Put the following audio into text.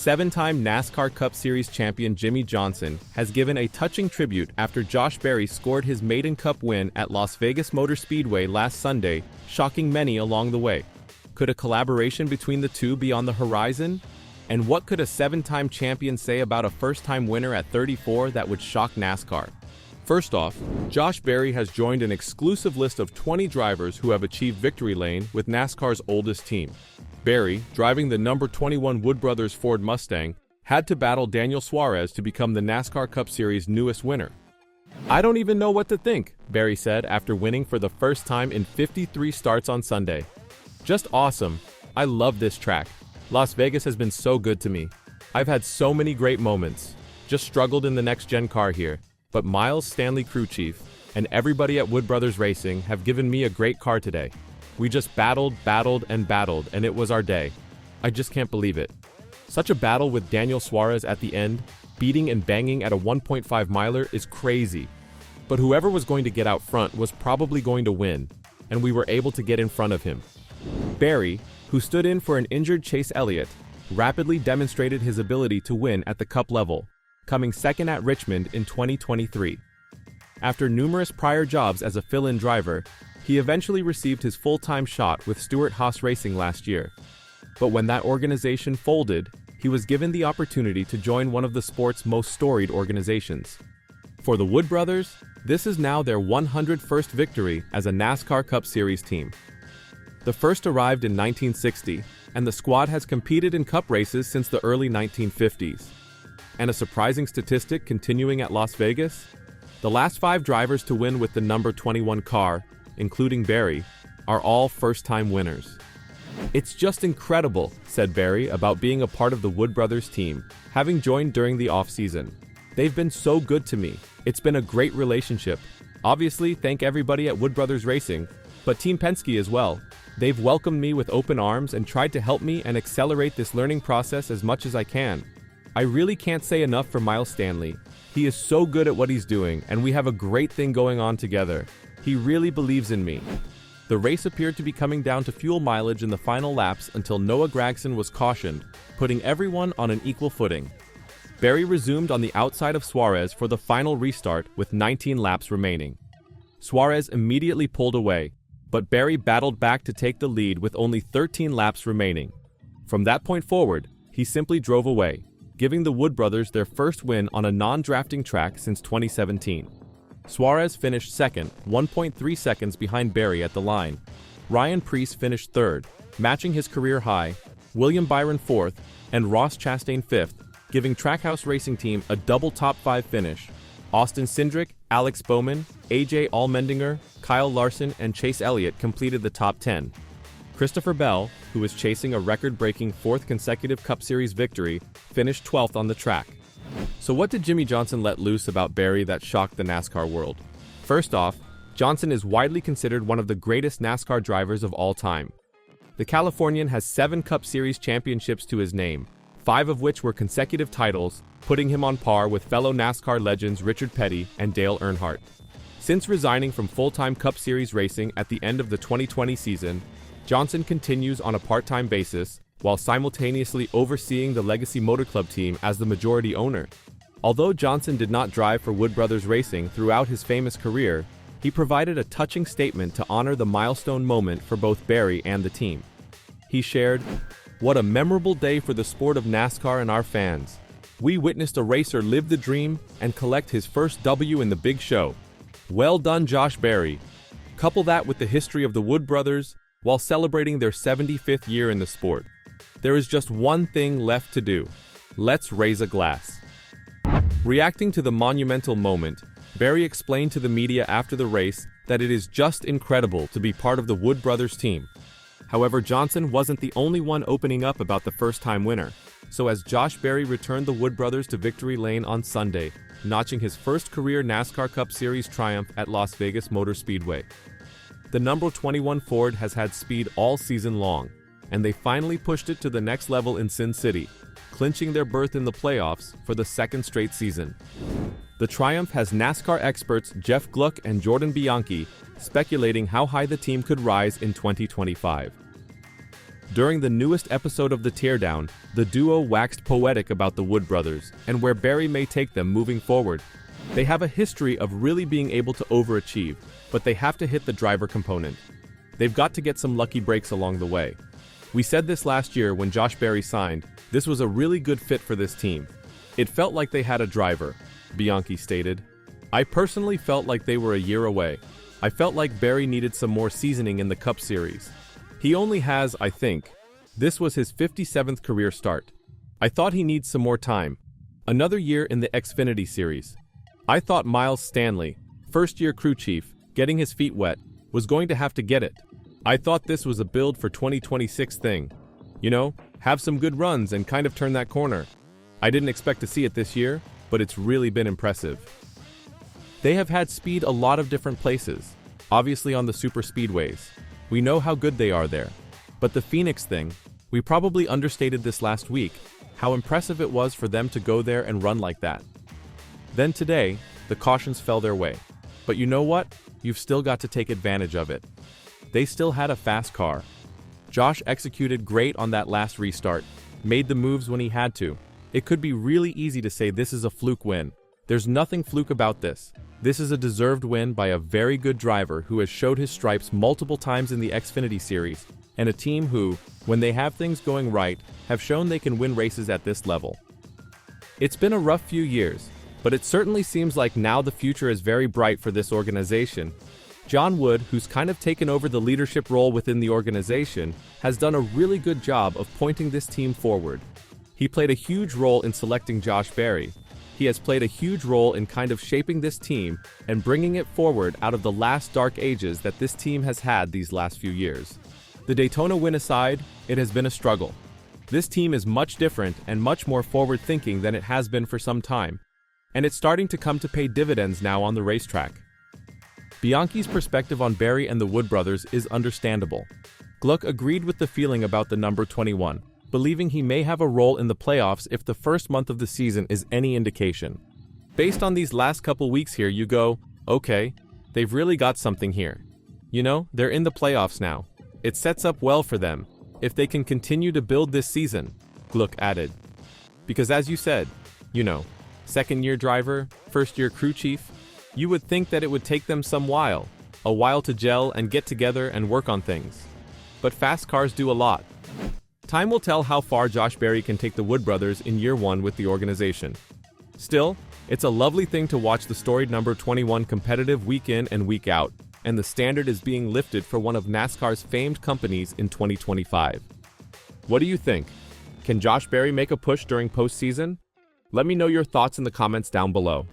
Seven-time NASCAR Cup Series champion Jimmie Johnson has given a touching tribute after Josh Berry scored his maiden Cup win at Las Vegas Motor Speedway last Sunday, shocking many along the way. Could a collaboration between the two be on the horizon? And what could a seven-time champion say about a first-time winner at 34 that would shock NASCAR? First off, Josh Berry has joined an exclusive list of 20 drivers who have achieved victory lane with NASCAR's oldest team. Berry, driving the number 21 Wood Brothers Ford Mustang, had to battle Daniel Suarez to become the NASCAR Cup Series' newest winner. "I don't even know what to think," Berry said after winning for the first time in 53 starts on Sunday. "Just awesome. I love this track. Las Vegas has been so good to me. I've had so many great moments. Just struggled in the next-gen car here. But Miles Stanley, crew chief, and everybody at Wood Brothers Racing have given me a great car today. We just battled, and it was our day. I just can't believe it. Such a battle with Daniel Suarez at the end, beating and banging at a 1.5 miler is crazy. But whoever was going to get out front was probably going to win, and we were able to get in front of him." Berry, who stood in for an injured Chase Elliott, rapidly demonstrated his ability to win at the Cup level, coming second at Richmond in 2023. After numerous prior jobs as a fill-in driver, he eventually received his full-time shot with Stewart-Haas Racing last year. But when that organization folded, he was given the opportunity to join one of the sport's most storied organizations. For the Wood Brothers, this is now their 101st victory as a NASCAR Cup Series team. The first arrived in 1960, and the squad has competed in Cup races since the early 1950s. And a surprising statistic continuing at Las Vegas? The last 5 drivers to win with the number 21 car, including Berry, are all first-time winners. "It's just incredible," said Berry about being a part of the Wood Brothers team, having joined during the off-season. "They've been so good to me. It's been a great relationship. Obviously, thank everybody at Wood Brothers Racing, but Team Penske as well. They've welcomed me with open arms and tried to help me and accelerate this learning process as much as I can. I really can't say enough for Miles Stanley. He is so good at what he's doing, and we have a great thing going on together. He really believes in me." The race appeared to be coming down to fuel mileage in the final laps until Noah Gragson was cautioned, putting everyone on an equal footing. Berry resumed on the outside of Suarez for the final restart with 19 laps remaining. Suarez immediately pulled away, but Berry battled back to take the lead with only 13 laps remaining. From that point forward, he simply drove away, giving the Wood Brothers their first win on a non-drafting track since 2017. Suarez finished second, 1.3 seconds behind Berry at the line. Ryan Preece finished third, matching his career high, William Byron fourth, and Ross Chastain fifth, giving Trackhouse Racing Team a double top 5 finish. Austin Cindric, Alex Bowman, AJ Allmendinger, Kyle Larson, and Chase Elliott completed the top 10. Christopher Bell, who is chasing a record-breaking 4th consecutive Cup Series victory, finished 12th on the track. So what did Jimmie Johnson let loose about Berry that shocked the NASCAR world? First off, Johnson is widely considered one of the greatest NASCAR drivers of all time. The Californian has 7 Cup Series championships to his name, 5 of which were consecutive titles, putting him on par with fellow NASCAR legends Richard Petty and Dale Earnhardt. Since resigning from full-time Cup Series racing at the end of the 2020 season, Johnson continues on a part-time basis, while simultaneously overseeing the Legacy Motor Club team as the majority owner. Although Johnson did not drive for Wood Brothers Racing throughout his famous career, he provided a touching statement to honor the milestone moment for both Berry and the team. He shared, "What a memorable day for the sport of NASCAR and our fans. We witnessed a racer live the dream and collect his first W in the big show. Well done, Josh Berry. Couple that with the history of the Wood Brothers while celebrating their 75th year in the sport. There is just one thing left to do. Let's raise a glass." Reacting to the monumental moment, Berry explained to the media after the race that it is just incredible to be part of the Wood Brothers team. However, Johnson wasn't the only one opening up about the first-time winner. So as Josh Berry returned the Wood Brothers to victory lane on Sunday, notching his first career NASCAR Cup Series triumph at Las Vegas Motor Speedway. The number 21 Ford has had speed all season long, and they finally pushed it to the next level in Sin City, clinching their berth in the playoffs for the 2nd straight season. The triumph has NASCAR experts Jeff Gluck and Jordan Bianchi speculating how high the team could rise in 2025. During the newest episode of The Teardown, the duo waxed poetic about the Wood brothers and where Barry may take them moving forward. They have a history of really being able to overachieve, but they have to hit the driver component. They've got to get some lucky breaks along the way. We said this last year when Josh Berry signed. This was a really good fit for this team. It felt like they had a driver, Bianchi stated. I personally felt like they were a year away. I felt like Berry needed some more seasoning in the Cup Series. He only has, I think, this was his 57th career start. I thought he needs some more time. Another year in the Xfinity Series. I thought Miles Stanley, first-year crew chief, getting his feet wet, was going to have to get it. I thought this was a build for 2026 thing. You know, have some good runs and kind of turn that corner. I didn't expect to see it this year, but it's really been impressive. They have had speed a lot of different places, obviously on the super speedways. We know how good they are there. But the Phoenix thing, we probably understated this last week, how impressive it was for them to go there and run like that. Then today, the cautions fell their way. But you know what? You've still got to take advantage of it. They still had a fast car. Josh executed great on that last restart, made the moves when he had to. It could be really easy to say this is a fluke win. There's nothing fluke about this. This is a deserved win by a very good driver who has showed his stripes multiple times in the Xfinity Series, and a team who, when they have things going right, have shown they can win races at this level. It's been a rough few years, but it certainly seems like now the future is very bright for this organization. John Wood, who's kind of taken over the leadership role within the organization, has done a really good job of pointing this team forward. He played a huge role in selecting Josh Berry. He has played a huge role in kind of shaping this team and bringing it forward out of the last dark ages that this team has had these last few years. The Daytona win aside, it has been a struggle. This team is much different and much more forward-thinking than it has been for some time, and it's starting to come to pay dividends now on the racetrack. Bianchi's perspective on Berry and the Wood brothers is understandable. Gluck agreed with the feeling about the number 21, believing he may have a role in the playoffs if the first month of the season is any indication. Based on these last couple weeks here, you go, okay, they've really got something here. You know, they're in the playoffs now. It sets up well for them, if they can continue to build this season, Gluck added. Because as you said, you know, second-year driver, first-year crew chief, you would think that it would take them a while to gel and get together and work on things. But fast cars do a lot. Time will tell how far Josh Berry can take the Wood brothers in year one with the organization. Still, it's a lovely thing to watch the storied number 21 competitive week in and week out, and the standard is being lifted for one of NASCAR's famed companies in 2025. What do you think? Can Josh Berry make a push during postseason? Let me know your thoughts in the comments down below.